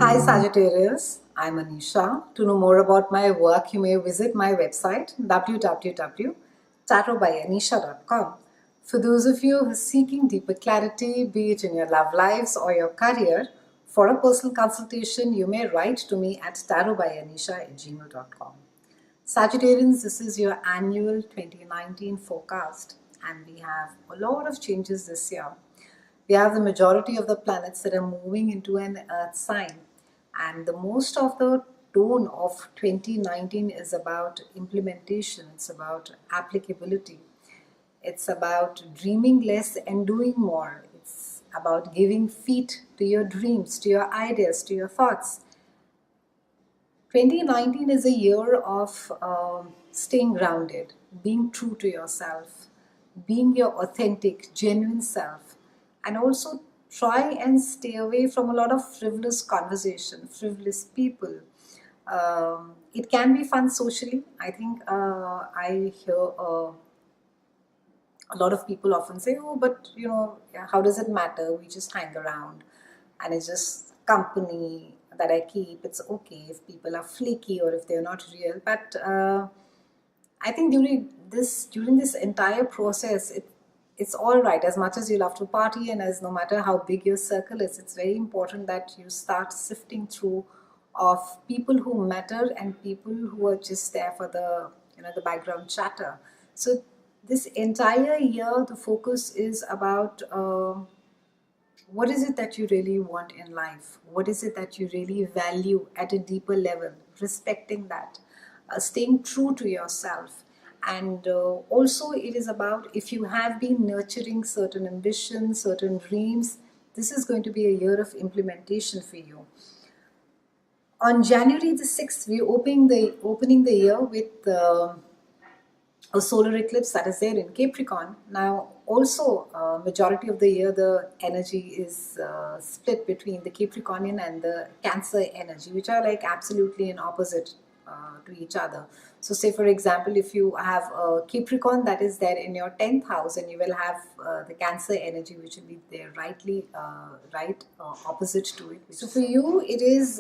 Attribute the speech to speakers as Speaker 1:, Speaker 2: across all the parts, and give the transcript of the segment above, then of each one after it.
Speaker 1: Hi Sagittarius, I'm Anisha. To know more about my work, you may visit my website www.tarotbyAnisha.com. For those of you who are seeking deeper clarity, be it in your love lives or your career, for a personal consultation, you may write to me at tarotbyanisha@gmail.com. Sagittarians, this is your annual 2019 forecast, and we have a lot of changes this year. We have the majority of the planets that are moving into an earth sign, and the most of the tone of 2019 is about implementation, it's about applicability, it's about dreaming less and doing more, it's about giving feet to your dreams, to your ideas, to your thoughts. 2019 is a year of staying grounded, being true to yourself, being your authentic, genuine self, and also try and stay away from a lot of frivolous conversation, frivolous people. It can be fun socially. I think I hear a lot of people often say, oh, but how does it matter? We just hang around and it's just company that I keep. It's okay if people are flaky or if they're not real. But I think during this entire process, it's all right. As much as you love to party and as no matter how big your circle is, it's very important that you start sifting through of people who matter and people who are just there for the background chatter. So this entire year, the focus is about what is it that you really want in life? What is it that you really value at a deeper level? Respecting that, staying true to yourself. And also, it is about if you have been nurturing certain ambitions, certain dreams, this is going to be a year of implementation for you. On January the 6th, we're opening the year with a solar eclipse that is there in Capricorn. Now, also, majority of the year, the energy is split between the Capricornian and the Cancer energy, which are like absolutely in opposite to each other. So, say for example, if you have a Capricorn that is there in your 10th house, and you will have the Cancer energy, which will be there opposite to it. So, for you, it's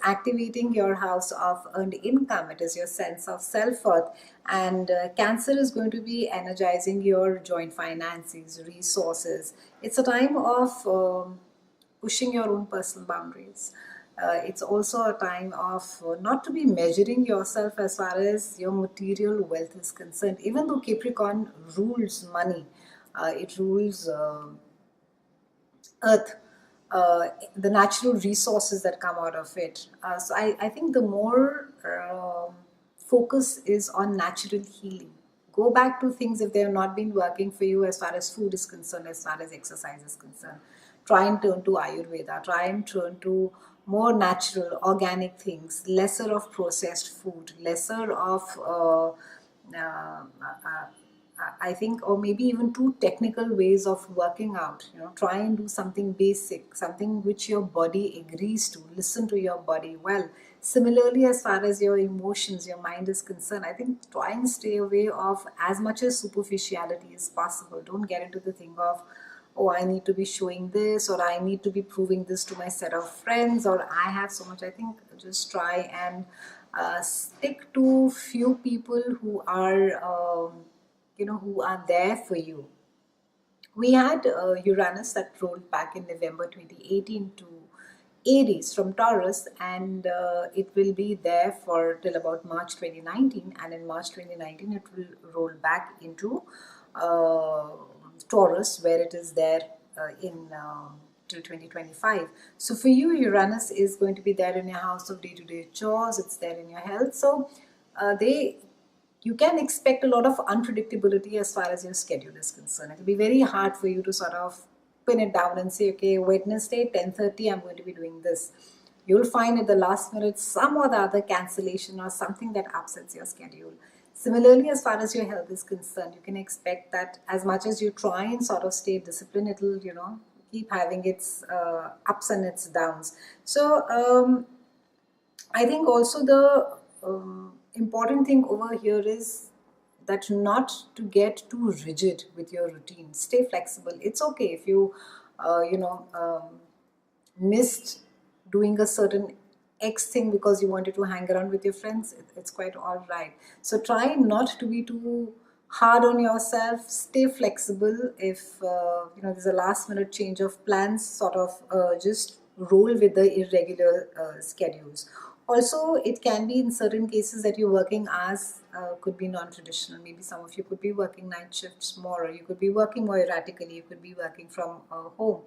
Speaker 1: activating your house of earned income. It is your sense of self-worth, and Cancer is going to be energizing your joint finances, resources. It's a time of pushing your own personal boundaries. It's also a time of not to be measuring yourself as far as your material wealth is concerned. Even though Capricorn rules money, it rules earth, the natural resources that come out of it. So I think the more focus is on natural healing. Go back to things if they have not been working for you as far as food is concerned, as far as exercise is concerned. Try and turn to Ayurveda. Try and turn to more natural, organic things, lesser of processed food, lesser of I think, or maybe even too technical ways of working out. Try and do something basic, something which your body agrees to. Listen to your body well. Similarly, as far as your emotions, your mind is concerned, I think try and stay away of as much as superficiality as possible. Don't get into the thing of, oh, I need to be showing this, or I need to be proving this to my set of friends, or I have so much. I think just try and stick to few people who are who are there for you. We had Uranus that rolled back in November 2018 to Aries from Taurus, and it will be there for till about March 2019, and in March 2019 it will roll back into Taurus, where it is there in till 2025. So for you, Uranus is going to be there in your house of day-to-day chores. It's there in your health. So you can expect a lot of unpredictability as far as your schedule is concerned. It will be very hard for you to sort of pin it down and say, okay, Wednesday 10:30 I'm going to be doing this. You'll find at the last minute some or the other cancellation or something that upsets your schedule. Similarly, as far as your health is concerned, you can expect that as much as you try and sort of stay disciplined, it'll keep having its ups and its downs. So I think also the important thing over here is that not to get too rigid with your routine. Stay flexible. It's okay if you missed doing a certain X thing because you wanted to hang around with your friends, it's quite all right. So try not to be too hard on yourself. Stay flexible. If there's a last minute change of plans, sort of just roll with the irregular schedules. Also, it can be in certain cases that your working hours could be non-traditional. Maybe some of you could be working night shifts more, or you could be working more erratically, you could be working from home.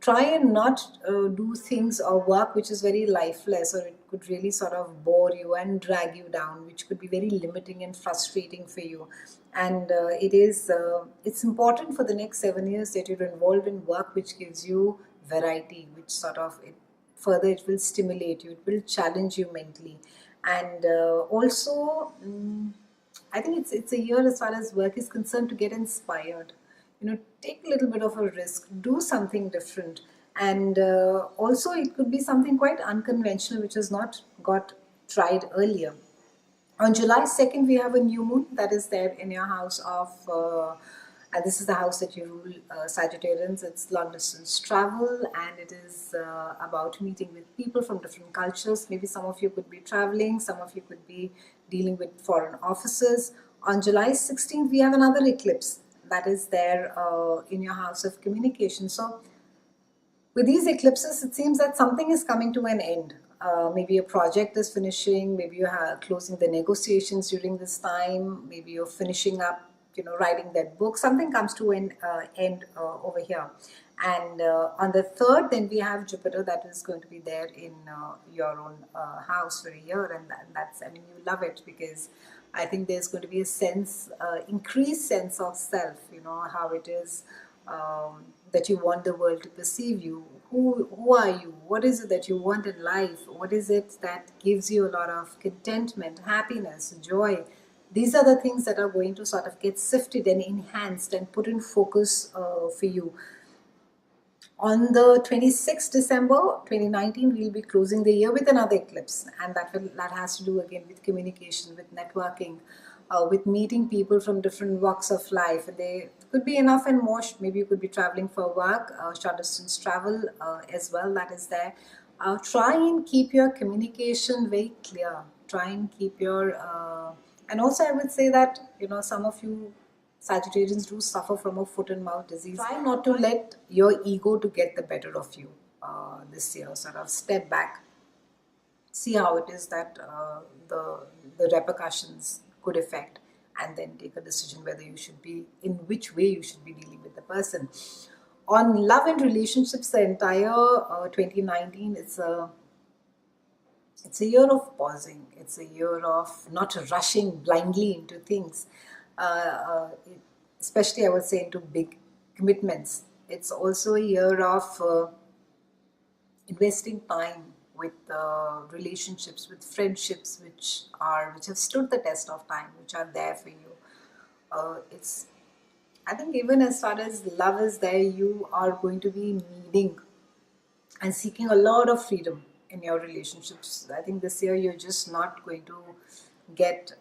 Speaker 1: Try and not do things or work which is very lifeless, or it could really sort of bore you and drag you down, which could be very limiting and frustrating for you. And it's important for the next 7 years that you're involved in work which gives you variety, which sort of further it will stimulate you, it will challenge you mentally. And also I think it's a year as far as work is concerned to get inspired. Take a little bit of a risk, do something different. And also it could be something quite unconventional which has not got tried earlier. On July 2nd, we have a new moon that is there in your house of, and this is the house that you rule, Sagittarians. It's long distance travel, and it is about meeting with people from different cultures. Maybe some of you could be traveling, some of you could be dealing with foreign offices. On July 16th, we have another eclipse that is there in your house of communication. So with these eclipses, it seems that something is coming to an end. Maybe a project is finishing, maybe you're closing the negotiations during this time, maybe you're finishing up, writing that book. Something comes to an end over here. And on the 3rd, then we have Jupiter that is going to be there in your own house for a year. And that's, I mean, you love it because I think there's going to be a sense, increased sense of self, how it is that you want the world to perceive you. Who are you? What is it that you want in life? What is it that gives you a lot of contentment, happiness, joy? These are the things that are going to sort of get sifted and enhanced and put in focus for you. On the 26th December 2019, we'll be closing the year with another eclipse, and that has to do again with communication, with networking, with meeting people from different walks of life. And they could be enough and more. Maybe you could be traveling for work, short distance travel as well, that is there. Try and keep your communication very clear. Try and keep your, and also I would say that, some of you Sagittarians do suffer from a foot and mouth disease. Try not to let your ego to get the better of you this year. Sort of step back, see how it is that the repercussions could affect, and then take a decision whether you should be, in which way you should be dealing with the person. On love and relationships, the entire 2019, it's a year of pausing. It's a year of not rushing blindly into things, especially I would say into big commitments. It's also a year of investing time with relationships, with friendships which have stood the test of time, which are there for you. I think even as far as love is there, you are going to be needing and seeking a lot of freedom in your relationships. I think this year you're just not going to get,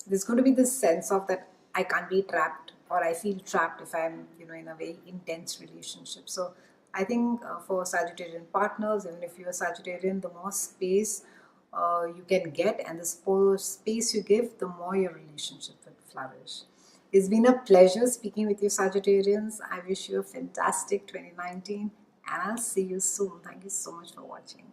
Speaker 1: there's going to be this sense of that I can't be trapped, or I feel trapped if I'm, in a very intense relationship. So I think for Sagittarian partners, even if you're a Sagittarian, the more space you can get and the more space you give, the more your relationship will flourish. It's been a pleasure speaking with you, Sagittarians. I wish you a fantastic 2019, and I'll see you soon. Thank you so much for watching.